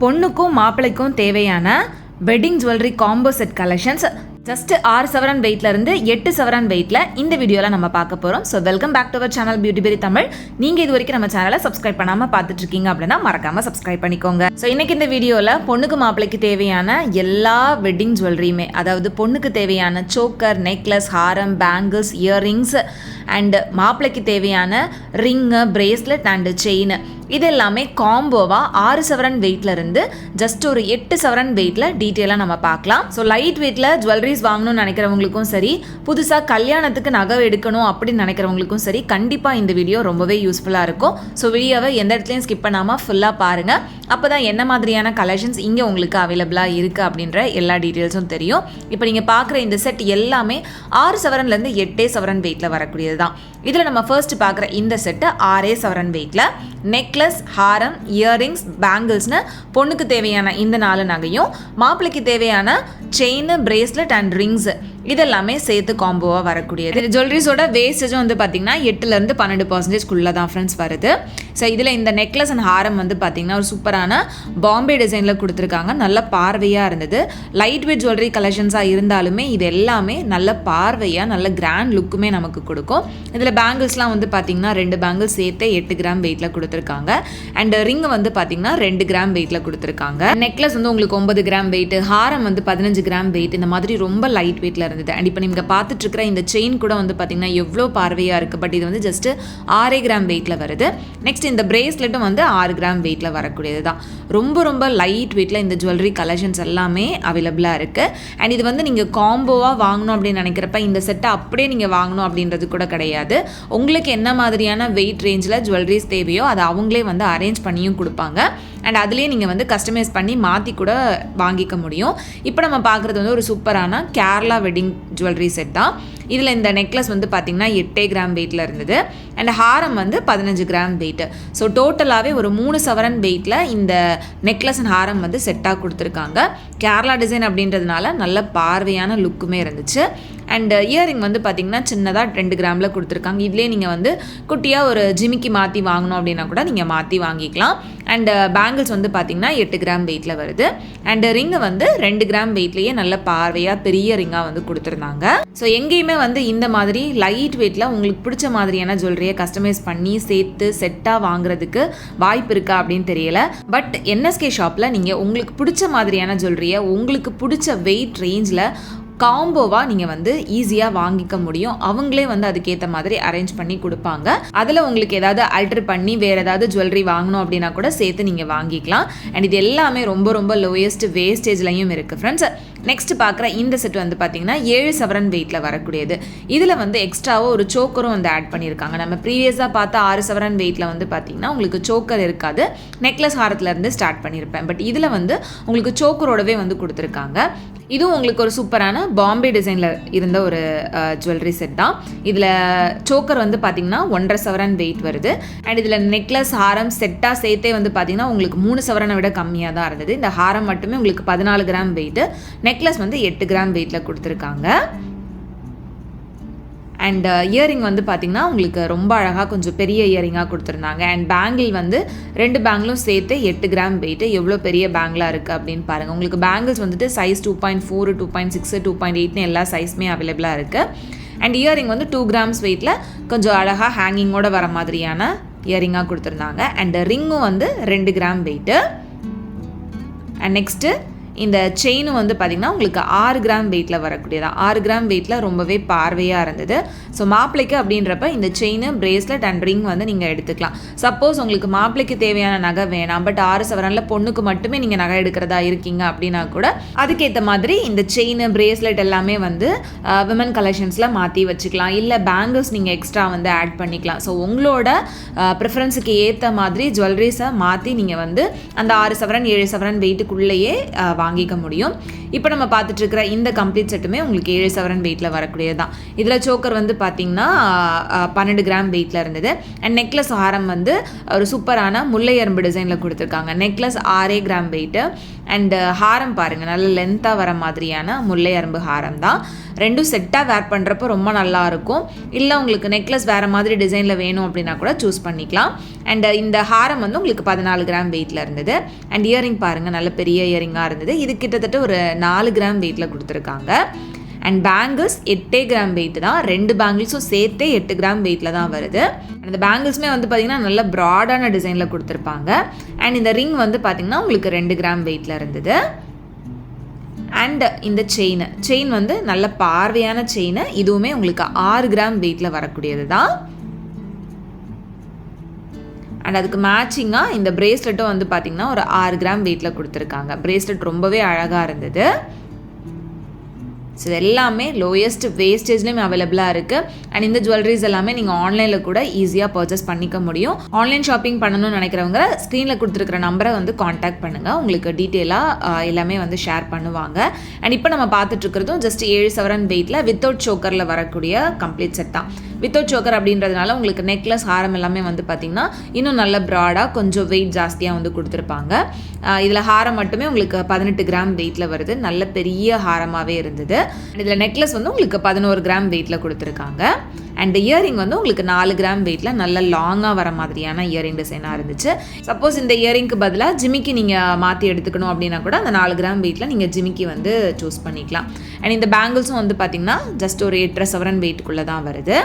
பொண்ணுக்கும் மாப்பிள்ளைக்கும் தேவையான wedding jewellery combo set collections just 6 சவரன் வெயிட்லேருந்து 8 சவரன் வெயிட்டில் இந்த வீடியோவில் நம்ம பார்க்க போகிறோம். So welcome back to our channel beauty berry Tamil. நீங்கள் இது வரைக்கும் நம்ம சேனலை சப்ஸ்கிரைப் பண்ணாமல் பார்த்துட்டு இருக்கீங்க அப்படின்னா மறக்காமல் சப்ஸ்கிரைப் பண்ணிக்கோங்க. ஸோ இன்றைக்கி இந்த வீடியோவில் பொண்ணுக்கு மாப்பிள்ளைக்கு தேவையான எல்லா வெட்டிங் ஜுவல்லரியுமே, அதாவது பொண்ணுக்கு தேவையான choker, necklace, Haram, bangles, earrings and மாப்பிள்ளைக்கு தேவையான ரிங்கு, பிரேஸ்லெட் அண்டு செயின், இது எல்லாமே காம்போவாக 6 சவரன் வெயிட்லேருந்து ஜஸ்ட் ஒரு 8 சவரன் வெயிட்டில் டீட்டெயிலாக நம்ம பார்க்கலாம். ஸோ லைட் வெயிட்டில் ஜுவல்லரிஸ் வாங்கணும்னு நினைக்கிறவங்களுக்கும் சரி, புதுசாக கல்யாணத்துக்கு நகை எடுக்கணும் அப்படின்னு நினைக்கிறவங்களுக்கும் சரி, கண்டிப்பாக இந்த வீடியோ ரொம்பவே யூஸ்ஃபுல்லாக இருக்கும். ஸோ வீடியோவை எந்த இடத்துலையும் ஸ்கிப் பண்ணாமல் ஃபுல்லாக பாருங்கள். அப்போ தான் என்ன மாதிரியான கலெக்ஷன்ஸ் இங்கே உங்களுக்கு அவைலபிளாக இருக்குது அப்படின்ற எல்லா டீட்டெயில்ஸும் தெரியும். இப்போ நீங்கள் பார்க்குற இந்த செட் எல்லாமே 6 சவரன்லேருந்து 8 சவரன் வெயிட்டில் வரக்கூடியது தான். இதில் நம்ம ஃபர்ஸ்ட் பார்க்குற இந்த செட்டு 6 சவரன் வெயிட்டில் நெக்லஸ், ஹாரம், இயர்ரிங்ஸ், பேங்கிள்ஸ்னு பொண்ணுக்கு தேவையான இந்த 4 நகையும், மாப்பிள்ளைக்கு தேவையான செயின், பிரேஸ்லெட் அண்ட் ரிங்ஸ் இதெல்லாமே சேர்த்து காம்போவாக வரக்கூடியது. ஜுவல்லரிஸோட வேஸ்டேஜும் வந்து பார்த்திங்கன்னா 8% 12% தான் ஃப்ரெண்ட்ஸ் வருது. ஸோ இதில் இந்த நெக்லஸ் அண்ட் ஹாரம் வந்து பார்த்திங்கன்னா ஒரு சூப்பரான பாம்பே டிசைனில் கொடுத்துருக்காங்க. நல்ல பார்வையாக இருந்தது. லைட் வெயிட் ஜுவல்லரி கலெக்ஷன்ஸாக இருந்தாலுமே இது எல்லாமே நல்ல பார்வையாக நல்ல கிராண்ட் லுக்குமே நமக்கு கொடுக்கும். இதில் பேங்கிள்ஸ்லாம் வந்து பார்த்திங்கன்னா 2 பேங்கிள்ஸ் சேர்த்து 8 கிராம் வெயிட்டில் கொடுத்துருக்காங்க. அண்ட் ரிங் வந்து பார்த்திங்கன்னா 2 கிராம் வெயிட்டில் கொடுத்துருக்காங்க. நெக்லஸ் வந்து உங்களுக்கு 9 கிராம் வெயிட், ஹாரம் வந்து 15 கிராம் வெயிட், இந்த மாதிரி ரொம்ப லைட் வெயிட்டில் இருந்தது. அண்ட் இப்போ நீங்கள் பார்த்துட்டு இருக்கிற இந்த செயின் கூட வந்து பார்த்தீங்கன்னா எவ்வளோ பார்வையாக இருக்குது. பட் இது வந்து ஜஸ்ட் 6 கிராம் வெயிட்டில் வருது. நெக்ஸ்ட் இந்த பிரேஸ்லெட்டும் வந்து 6 கிராம் வெயிட்டில் வரக்கூடியது தான். ரொம்ப ரொம்ப லைட் வெயிட்டில் இந்த ஜுவல்லரி கலெக்ஷன்ஸ் எல்லாமே அவைலபிளாக இருக்குது. அண்ட் இது வந்து நீங்கள் காம்போவாக வாங்கணும் அப்படின்னு நினைக்கிறப்ப இந்த செட்டை அப்படியே நீங்கள் வாங்கணும் அப்படின்றது கூட கிடையாது. உங்களுக்கு என்ன மாதிரியான வெயிட் ரேஞ்சில் ஜுவல்லரிஸ் தேவையோ அதை அவங்களே வந்து அரேஞ்ச் பண்ணியும் கொடுப்பாங்க. அண்ட் அதுலேயே நீங்கள் வந்து கஸ்டமைஸ் பண்ணி மாற்றி கூட வாங்கிக்க முடியும். இப்போ நம்ம பார்க்குறது வந்து ஒரு சூப்பரான கேரளா வெட்டிங் ஜுவல்லரி செட் தான். இதில் இந்த நெக்லஸ் வந்து பார்த்திங்கன்னா 8 கிராம் வெயிட்டில் இருந்தது. அண்ட் ஹாரம் வந்து 15 கிராம் வெயிட்டு. ஸோ டோட்டலாகவே ஒரு 3 சவரன் வெயிட்டில் இந்த நெக்லஸ் அண்ட் ஹாரம் வந்து செட்டாக கொடுத்துருக்காங்க. கேரளா டிசைன் அப்படின்றதுனால நல்ல பார்வையான லுக்குமே இருந்துச்சு. அண்ட் இயரிங் வந்து பார்த்திங்கன்னா சின்னதாக 2 கிராமில் கொடுத்துருக்காங்க. இதுலேயே நீங்கள் வந்து குட்டியாக ஒரு ஜிமிக்கி மாற்றி வாங்கணும் அப்படின்னா கூட நீங்கள் மாற்றி வாங்கிக்கலாம். அண்டு பேங்கிள்ஸ் வந்து பார்த்திங்கன்னா 8 கிராம் வெயிட்டில் வருது. அண்டு ரிங்கு வந்து 2 கிராம் வெயிட்லேயே நல்ல பார்வையாக பெரிய ரிங்காக வந்து கொடுத்துருந்தாங்க. ஸோ எங்கேயுமே வந்து இந்த மாதிரி லைட் வெயிட்டில் உங்களுக்கு பிடிச்ச மாதிரியான ஜுவல்லரியை கஸ்டமைஸ் பண்ணி சேர்த்து செட்டாக வாங்குறதுக்கு வாய்ப்பு இருக்கா அப்படின்னு தெரியல. பட் என்எஸ்கே ஷாப்பில் நீங்கள் உங்களுக்கு பிடிச்ச மாதிரியான ஜுவல்லரியை உங்களுக்கு பிடிச்ச வெயிட் ரேஞ்சில் காம்போவாக நீங்கள் வந்து ஈஸியாக வாங்கிக்க முடியும். அவங்களே வந்து அதுக்கேற்ற மாதிரி அரேஞ்ச் பண்ணி கொடுப்பாங்க. அதில் உங்களுக்கு ஏதாவது ஆல்டர் பண்ணி வேறு ஏதாவது ஜுவல்லரி வாங்கணும் அப்படின்னா கூட சேர்த்து நீங்கள் வாங்கிக்கலாம். அண்ட் இது எல்லாமே ரொம்ப ரொம்ப லோயஸ்ட் வேஸ்டேஜ்லையும் இருக்குது ஃப்ரெண்ட்ஸ். நெக்ஸ்ட் பார்க்குற இந்த செட் வந்து பார்த்திங்கன்னா 7 சவரன் வெயிட்டில் வரக்கூடியது. இதில் வந்து எக்ஸ்ட்ராவாக ஒரு சோக்கரும் வந்து ஆட் பண்ணியிருக்காங்க. நம்ம ப்ரீவியஸாக பார்த்த 6 சவரன் வெயிட்டில் வந்து பார்த்திங்கன்னா உங்களுக்கு சோக்கர் இருக்காது. நெக்லஸ் ஹாரத்துலேருந்து ஸ்டார்ட் பண்ணியிருப்பேன். பட் இதில் வந்து உங்களுக்கு சோக்கரோடவே வந்து கொடுத்துருக்காங்க. இதுவும் உங்களுக்கு ஒரு சூப்பரான பாம்பே டிசைனில் இருந்த ஒரு ஜுவல்லரி செட் தான். இதில் சோக்கர் வந்து பார்த்திங்கன்னா 1.5 சவரன் வெயிட் வருது. அண்ட் இதில் நெக்லஸ், ஹாரம் செட்டாக சேர்த்தே வந்து பார்த்திங்கன்னா உங்களுக்கு 3 சவரனை விட கம்மியாக தான் இருந்தது. இந்த ஹாரம் மட்டுமே உங்களுக்கு 14 கிராம் வெயிட்டு, நெக்லஸ் வந்து 8 கிராம் வெயிட்டில் கொடுத்துருக்காங்க. அண்ட் இயரிங் வந்து பார்த்திங்கன்னா உங்களுக்கு ரொம்ப அழகாக கொஞ்சம் பெரிய இயரிங்காக கொடுத்துருந்தாங்க. அண்ட் பேங்கிள் வந்து 2 பேங்கிளும் சேர்த்து 8 கிராம் வெயிட்டு. எவ்வளோ பெரிய பேங்கிளாக இருக்குது அப்படின்னு பாருங்கள். உங்களுக்கு பேங்கிள்ஸ் வந்துட்டு சைஸ் 2.4, 2.6, 2.8ன்னு எல்லா சைஸுமே அவைலபிளாக இருக்குது. அண்ட் இயரிங் வந்து 2 கிராம்ஸ் வெயிட்டில் கொஞ்சம் அழகாக ஹேங்கிங்கோடு வர மாதிரியான இயரிங்காக கொடுத்துருந்தாங்க. அண்ட் ரிங்கும் வந்து 2 கிராம் வெயிட்டு. அண்ட் நெக்ஸ்ட்டு இந்த செயினும் வந்து பார்த்திங்கன்னா உங்களுக்கு 6 கிராம் வெயிட்டில் வரக்கூடியதான். 6 கிராம் வெயிட்டில் ரொம்பவே பார்வையாக இருந்தது. ஸோ மாப்பிள்ளைக்கு அப்படின்றப்ப இந்த செயின், பிரேஸ்லெட் அண்ட் ரிங் வந்து நீங்கள் எடுத்துக்கலாம். சப்போஸ் உங்களுக்கு மாப்பிள்ளைக்கு தேவையான நகை வேணாம், பட் 6 சவரனில் பொண்ணுக்கு மட்டுமே நீங்கள் நகை எடுக்கிறதா இருக்கீங்க அப்படின்னா கூட அதுக்கேற்ற மாதிரி இந்த செயின், பிரேஸ்லெட் எல்லாமே வந்து விமன் கலெக்ஷன்ஸில் மாற்றி வச்சுக்கலாம். இல்லை பேங்கிள்ஸ் நீங்கள் எக்ஸ்ட்ரா வந்து ஆட் பண்ணிக்கலாம். ஸோ உங்களோட ப்ரிஃபரன்ஸுக்கு ஏற்ற மாதிரி ஜுவல்லரிஸை மாற்றி நீங்கள் வந்து அந்த 6 சவரன் 7 சவரன் வெயிட்டுக்குள்ளேயே வாங்கிக்க முடியும். இப்போ நம்ம பார்த்துட்டு இருக்கிற இந்த கம்ப்ளீட் செட்டுமே உங்களுக்கு 7 சவரன் வெயிட்டில் வரக்கூடியது தான். இதில் சோக்கர் வந்து பார்த்திங்கன்னா 12 கிராம் வெயிட்டில் இருந்தது. அண்ட் நெக்லஸ் ஹாரம் வந்து ஒரு சூப்பரான முல்லை எறும்பு டிசைனில் கொடுத்துருக்காங்க. Necklace 6 gram weight. அண்டு ஹாரம் பாருங்கள், நல்ல லென்த்தாக வர மாதிரியான முல்லை எறும்பு ஹாரம் தான். ரெண்டும் செட்டாக வேர் பண்ணுறப்போ ரொம்ப நல்லாயிருக்கும். இல்லை உங்களுக்கு நெக்லஸ் வேறு மாதிரி டிசைனில் வேணும் அப்படின்னா கூட சூஸ் பண்ணிக்கலாம். அண்ட் இந்த ஹாரம் வந்து உங்களுக்கு 14 கிராம் வெயிட்டில் இருந்தது. அண்ட் இயரிங் பாருங்கள், நல்ல பெரிய இயரிங்காக இருந்தது. இது கிட்டத்தட்ட ஒரு 4 கிராம் வெயிட்டில் கொடுத்துருக்காங்க. அண்ட் பேங்கிள்ஸ் 8 கிராம் வெயிட் தான். 2 பேங்கிள்ஸும் சேர்த்தே 8 கிராம் வெயிட்டில் தான் வருது. அந்த பேங்கிள்ஸுமே வந்து பார்த்திங்கன்னா நல்ல ப்ராடான டிசைனில் கொடுத்துருப்பாங்க. அண்ட் இந்த ரிங் வந்து பார்த்திங்கன்னா உங்களுக்கு 2 கிராம் வெயிட்டில் இருந்தது. அண்ட் இந்த செயின் வந்து நல்ல பார்வையான செயின். இதுவுமே உங்களுக்கு 6 கிராம் வெயிட்டில் வரக்கூடியது தான். அண்ட் அதுக்கு மேட்சிங்காக இந்த பிரேஸ்லெட்டும் வந்து பார்த்திங்கன்னா ஒரு 6 கிராம் வெயிட்டில் கொடுத்துருக்காங்க. பிரேஸ்லெட் ரொம்பவே அழகாக இருந்தது. ஸோ இது எல்லாமே லோயஸ்ட் வேஸ்டேஜ்லேயும் அவைலபிளாக இருக்குது. அண்ட் இந்த ஜுவல்லரிஸ் எல்லாமே நீங்கள் ஆன்லைனில் கூட ஈஸியாக பர்ச்சேஸ் பண்ணிக்க முடியும். ஆன்லைன் ஷாப்பிங் பண்ணணும்னு நினைக்கிறவங்க ஸ்க்ரீனில் கொடுத்துருக்கிற நம்பரை வந்து காண்டாக்ட் பண்ணுங்கள். உங்களுக்கு டீட்டெயிலாக எல்லாமே வந்து ஷேர் பண்ணுவாங்க. அண்ட் இப்போ நம்ம பார்த்துட்ருக்கிறதும் ஜஸ்ட் 7 சவரன் வெயிட்டில் வித்தவுட் சோக்கரில் வரக்கூடிய கம்ப்ளீட் செட் தான். வித்தவுட் சோக்கர் அப்படின்றதுனால உங்களுக்கு நெக்லஸ் ஹாரம் எல்லாமே வந்து பார்த்திங்கன்னா இன்னும் நல்ல ப்ராடாக கொஞ்சம் வெயிட் ஜாஸ்தியாக வந்து கொடுத்துருப்பாங்க. இதில் ஹாரம் மட்டுமே உங்களுக்கு 18 கிராம் வெயிட்டில் வருது. நல்ல பெரிய ஹாரமாகவே இருந்தது. இதில் நெக்லஸ் வந்து உங்களுக்கு 11 கிராம் வெயிட்டில் கொடுத்துருக்காங்க. அண்ட் இயரிங் வந்து உங்களுக்கு 4 கிராம் வெயிட்டில் நல்ல லாங்காக வர மாதிரியான இயரிங் டிசைனாக இருந்துச்சு. சப்போஸ் இந்த இயரிங்க்கு பதிலாக ஜிமிக்கி நீங்கள் மாற்றி எடுத்துக்கணும் அப்படின்னா கூட அந்த 4 கிராம் வெயிட்டில் நீங்கள் ஜிமிக்கி வந்து சூஸ் பண்ணிக்கலாம். அண்ட் இந்த பேங்கிள்ஸும் வந்து பார்த்திங்கன்னா ஜஸ்ட் ஒரு 8.5 சவரன் வெயிட்டுக்குள்ளே தான் வருது.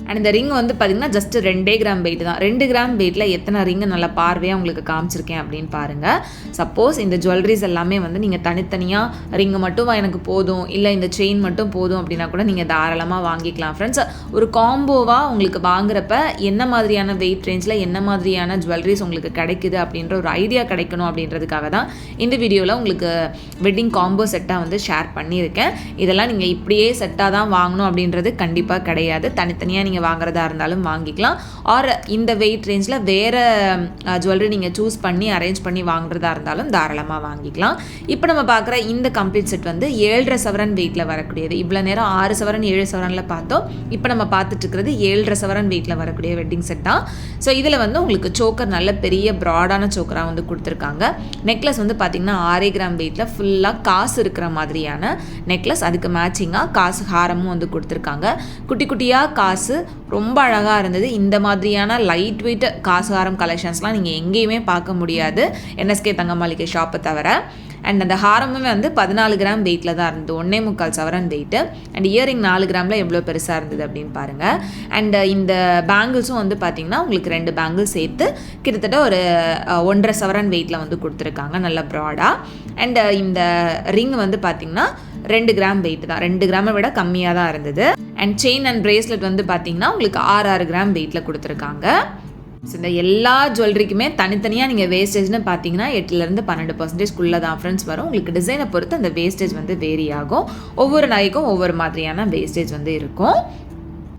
அண்ட் இந்த ரிங் வந்து பார்த்திங்கன்னா ஜஸ்ட் 2 கிராம் வெயிட் தான். 2 கிராம் வெயிட்டில் எத்தனை ரிங்கு நல்லா பார்வையாக உங்களுக்கு காமிச்சிருக்கேன் அப்படின்னு பாருங்கள். சப்போஸ் இந்த ஜுவல்லரிஸ் எல்லாமே வந்து நீங்கள் தனித்தனியாக ரிங்கு மட்டும் எனக்கு போதும், இல்லை இந்த செயின் மட்டும் போதும் அப்படின்னா கூட நீங்கள் தாராளமாக வாங்கிக்கலாம் ஃப்ரெண்ட்ஸ். ஒரு காம்போவாக உங்களுக்கு வாங்குறப்ப என்ன மாதிரியான வெயிட் ரேஞ்சில் என்ன மாதிரியான ஜுவல்லரிஸ் உங்களுக்கு கிடைக்குது அப்படின்ற ஒரு ஐடியா கிடைக்கணும் அப்படின்றதுக்காக தான் இந்த வீடியோவில் உங்களுக்கு வெட்டிங் காம்போ செட்டாக வந்து ஷேர் பண்ணியிருக்கேன். இதெல்லாம் நீங்கள் இப்படியே செட்டாக தான் வாங்கணும் அப்படின்றது கண்டிப்பாக கிடையாது. தனித்தனியாக நீங்கள் வாங்குறதா இருந்தாலும் வாங்கிக்கலாம். ஆர் இந்த வெயிட் ரேஞ்சில் வேறு ஜுவல்லரி நீங்கள் சூஸ் பண்ணி அரேஞ்ச் பண்ணி வாங்குறதா இருந்தாலும் தாராளமாக வாங்கிக்கலாம். இப்போ நம்ம பார்க்குற இந்த கம்ப்ளீட் செட் வந்து 7.5 சவரன் வெயிட்டில் வரக்கூடியது. இவ்வளோ நேரம் 6 சவரன் 7 சவரனில் பார்த்தோம். இப்போ நம்ம பார்த்துட்டு இருக்கிறது 7.5 சவரன் வெயிட்டில் வரக்கூடிய வெட்டிங் செட் தான். ஸோ இதில் வந்து உங்களுக்கு சோக்கர் நல்ல பெரிய ப்ராடான சோக்கராக வந்து கொடுத்துருக்காங்க. நெக்லஸ் வந்து பார்த்திங்கன்னா 6 கிராம் வெயிட்டில் ஃபுல்லாக காசு இருக்கிற மாதிரியான நெக்லஸ். அதுக்கு மேட்சிங்காக காசு ஹாரமும் வந்து கொடுத்துருக்காங்க. குட்டி குட்டியாக காசு ரொம்ப அழகாக இருந்தது. இந்த மாதிரியான லைட் வெயிட் காசு ஹாரம் கலெக்ஷன்ஸ்லாம் நீங்கள் எங்கேயுமே பார்க்க முடியாது என்எஸ்கே தங்க மாளிகை ஷாப்பை தவிர. அண்ட் அந்த ஹாரமுமே வந்து 14 கிராம் வெயிட்டில் தான் இருந்தது. 1.25 சவரன் வெயிட்டு. அண்ட் இயரிங் 4 கிராமில் எவ்வளோ பெருசாக இருந்தது அப்படின்னு பாருங்கள். அண்ட் இந்த பேங்கிள்ஸும் வந்து பார்த்திங்கன்னா உங்களுக்கு 2 பேங்கிள்ஸ் சேர்த்து கிட்டத்தட்ட ஒரு 1.5 சவரன் வெயிட்டில் வந்து கொடுத்துருக்காங்க, நல்ல ப்ராடாக. அண்ட் இந்த ரிங் வந்து பார்த்திங்கன்னா 2 கிராம் வெயிட் தான். 2 கிராமை விட கம்மியாக தான் இருந்தது. அண்ட் செயின் அண்ட் பிரேஸ்லெட் வந்து பார்த்திங்கன்னா உங்களுக்கு 6 கிராம் வெயிட்டில் கொடுத்துருக்காங்க. ஸோ இந்த எல்லா ஜுவல்லரிக்குமே தனித்தனியாக நீங்கள் வேஸ்டேஜ்னு பார்த்தீங்கன்னா 8% 12% தான் ஃப்ரெண்ட்ஸ் வரும். உங்களுக்கு டிசைனை பொறுத்து அந்த வேஸ்டேஜ் வந்து வேரி ஆகும். ஒவ்வொரு நகைக்கும் ஒவ்வொரு மாதிரியான வேஸ்டேஜ் வந்து இருக்கும்.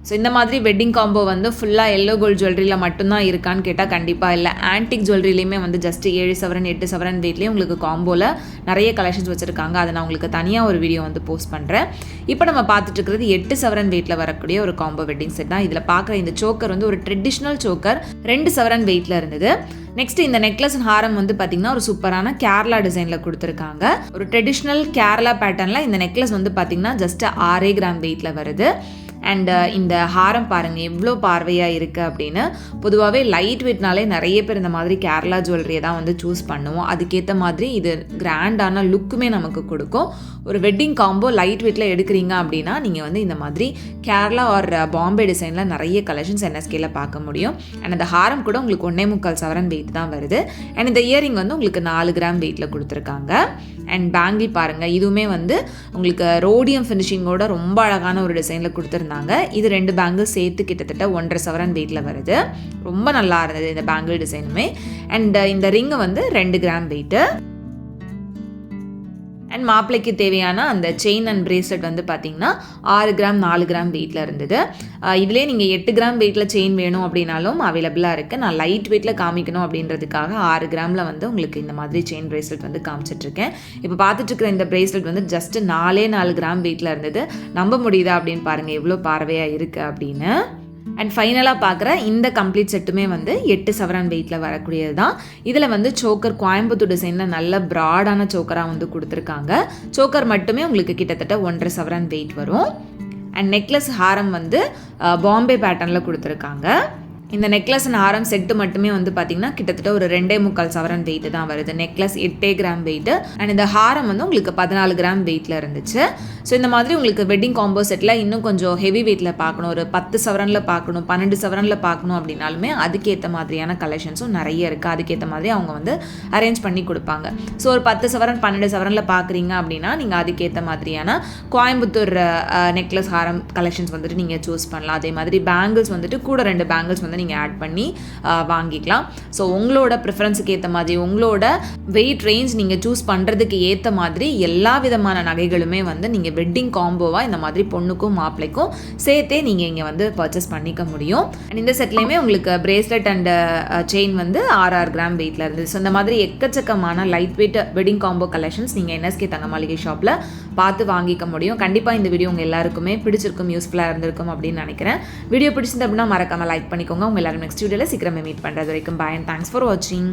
ஸோ இந்த மாதிரி வெட்டிங் காம்போ வந்து ஃபுல்லாக எல்லோ கோல்டு ஜுவல்லரியில் மட்டும்தான் இருக்கான்னு கேட்டால் கண்டிப்பாக இல்லை. ஆன்டிக் ஜுவல்லரிலையுமே வந்து ஜஸ்ட் 7 சவரன் 8 சவரன் வெயிட்லேயே உங்களுக்கு காம்போவில் நிறைய கலெக்ஷன்ஸ் வச்சுருக்காங்க. அதை நான் உங்களுக்கு தனியாக ஒரு வீடியோ வந்து போஸ்ட் பண்ணுறேன். இப்போ நம்ம பார்த்துட்டு இருக்கிறது 8 சவரன் வெயிட்டில் வரக்கூடிய ஒரு காம்போ வெட்டிங் செட் தான். இதில் பார்க்குற இந்த சோக்கர் வந்து ஒரு ட்ரெடிஷ்னல் சோக்கர் 2 சவரன் வெயிட்டில் இருந்தது. நெக்ஸ்ட் இந்த நெக்லஸ் அண்ட் ஹாரம் வந்து பார்த்திங்கன்னா ஒரு சூப்பரான கேரளா டிசைனில் கொடுத்துருக்காங்க. ஒரு ட்ரெடிஷ்னல் கேரளா பேட்டர்னில் இந்த நெக்லஸ் வந்து பார்த்திங்கன்னா ஜஸ்ட் 6 கிராம் வெயிட்டில் வருது. அண்ட் இந்த ஹாரம் பாருங்கள் எவ்வளோ பார்வையாக இருக்குது அப்படின்னு. பொதுவாகவே லைட் வெயிட்னாலே நிறைய பேர் இந்த மாதிரி கேரளா ஜுவல்லரியை தான் வந்து சூஸ் பண்ணுவோம். அதுக்கேற்ற மாதிரி இது கிராண்டான லுக்குமே நமக்கு கொடுக்கும். ஒரு வெட்டிங் காம்போ லைட் வெயிட்டில் எடுக்கிறீங்க அப்படின்னா நீங்கள் வந்து இந்த மாதிரி கேரளா ஆர் பாம்பே டிசைனில் நிறைய கலெக்ஷன்ஸ் என்எஸ்கேல பார்க்க முடியும். அண்ட் அந்த ஹாரம் கூட உங்களுக்கு 1.25 சவரன் வெயிட் தான் வருது. அண்ட் இந்த இயரிங் வந்து உங்களுக்கு 4 கிராம் வெயிட்டில் கொடுத்துருக்காங்க. அண்ட் பேங்கிள் பாருங்கள், இதுவுமே வந்து உங்களுக்கு ரோடியம் ஃபினிஷிங்கோட ரொம்ப அழகான ஒரு டிசைனில் கொடுத்துருந்தாங்க. இது 2 பேங்கிள் சேர்த்து கிட்டத்தட்ட 1.5 சவரன் வெயிட்டில் வருது. ரொம்ப நல்லா இருந்தது இந்த பேங்கிள் டிசைனுமே. அண்ட் இந்த ரிங்கு வந்து 2 கிராம் வெயிட்டு. அண்ட் மாப்பிள்ளைக்கு தேவையான அந்த செயின் அண்ட் பிரேஸ்லெட் வந்து பார்த்திங்கன்னா 6 கிராம் 4 கிராம் வெயிட்டில் இருந்தது. இதிலே நீங்கள் 8 கிராம் வெயிட்டில் செயின் வேணும் அப்படின்னாலும் அவைலபிளாக இருக்குது. நான் லைட் வெயிட்டில் காமிக்கணும் அப்படின்றதுக்காக 6 கிராமில் வந்து உங்களுக்கு இந்த மாதிரி செயின் பிரேஸ்லெட் வந்து காமிச்சிட்ருக்கேன். இப்போ பார்த்துட்ருக்கிற இந்த பிரேஸ்லெட் வந்து ஜஸ்ட் 4 கிராம் வெயிட்டில் இருந்தது. நம்ப முடியுதா அப்படின்னு பாருங்கள் எவ்வளோ பார்வையாக இருக்குது அப்படின்னு. அண்ட் ஃபைனலாக பார்க்குற இந்த கம்ப்ளீட் செட்டுமே வந்து 8 சவரன் வெயிட்டில் வரக்கூடியது தான். இதில் வந்து சோக்கர் கோயம்புத்தூர் டிசைனில் நல்ல ப்ராடான சோக்கராக வந்து கொடுத்துருக்காங்க. சோக்கர் மட்டுமே உங்களுக்கு கிட்டத்தட்ட 1.5 சவரன் வெயிட் வரும். அண்ட் நெக்லஸ் ஹாரம் வந்து பாம்பே பேட்டர்னில் கொடுத்துருக்காங்க. இந்த நெக்லஸ் அண்ட் ஹாரம் செட்டு மட்டுமே வந்து பார்த்திங்கன்னா கிட்டத்தட்ட ஒரு 2.25 சவரன் வெயிட்டு தான் வருது. நெக்லஸ் 8 கிராம் வெயிட்டு அண்ட் இந்த ஹாரம் வந்து உங்களுக்கு 14 கிராம் வெயிட்டில் இருந்துச்சு. ஸோ இந்த மாதிரி உங்களுக்கு வெட்டிங் காம்போ செட்டில் இன்னும் கொஞ்சம் ஹெவி வெயிட்டில் பார்க்கணும், ஒரு 10 சவரனில் பார்க்கணும், 12 சவரனில் பார்க்கணும் அப்படின்னாலுமே அதுக்கேற்ற மாதிரியான கலெக்ஷன்ஸும் நிறைய இருக்குது. அதுக்கேற்ற மாதிரி அவங்க வந்து அரேஞ்ச் பண்ணி கொடுப்பாங்க. ஸோ ஒரு 10 சவரன் 12 சவரனில் பார்க்குறீங்க அப்படின்னா நீங்கள் அதுக்கேற்ற மாதிரியான கோயம்புத்தூர் நெக்லஸ் ஹாரம் கலெக்ஷன்ஸ் வந்துட்டு நீங்கள் சூஸ் பண்ணலாம். அதே மாதிரி பேங்கிள்ஸ் வந்துட்டு கூட 2 பேங்கிள்ஸ் வந்து நீங்கள் ஆட் பண்ணி வாங்கிக்கலாம். ஸோ உங்களோட ப்ரிஃபரன்ஸுக்கு ஏற்ற மாதிரி உங்களோட வெயிட் ரேஞ்ச் நீங்கள் சூஸ் பண்ணுறதுக்கு ஏற்ற மாதிரி எல்லா விதமான நகைகளுமே வந்து நீங்கள் வெட்டிங் காம்போவாக இந்த மாதிரி பொண்ணுக்கும் மாப்பிள்ளைக்கும் சேர்த்தே நீங்கள் இங்கே வந்து பர்ச்சேஸ் பண்ணிக்க முடியும். அண்ட் இந்த செட்லேயுமே உங்களுக்கு பிரேஸ்லெட் அண்ட் செயின் வந்து 6 கிராம் வெயிட்டில் இருந்தது. ஸோ இந்த மாதிரி எக்கச்சக்கமான light weight wedding combo collections நீங்கள் NSK தங்க மாளிகை ஷாப்பில் பார்த்து வாங்கிக்க முடியும். கண்டிப்பாக இந்த வீடியோ உங்கள் எல்லாருக்குமே பிடிச்சிருக்கும், யூஸ்ஃபுல்லாக இருந்திருக்கும் அப்படின்னு நினைக்கிறேன். வீடியோ பிடிச்சிருந்து அப்படின்னா மறக்காமல் லைக் பண்ணிக்கோங்க. உங்கள் எல்லாரும் நெக்ஸ்ட் வீடியோவில் சீக்கிரமே மீட் பண்ணுறது வரைக்கும் பாய் அண்ட் தேங்க்ஸ் ஃபார் வாட்சிங்.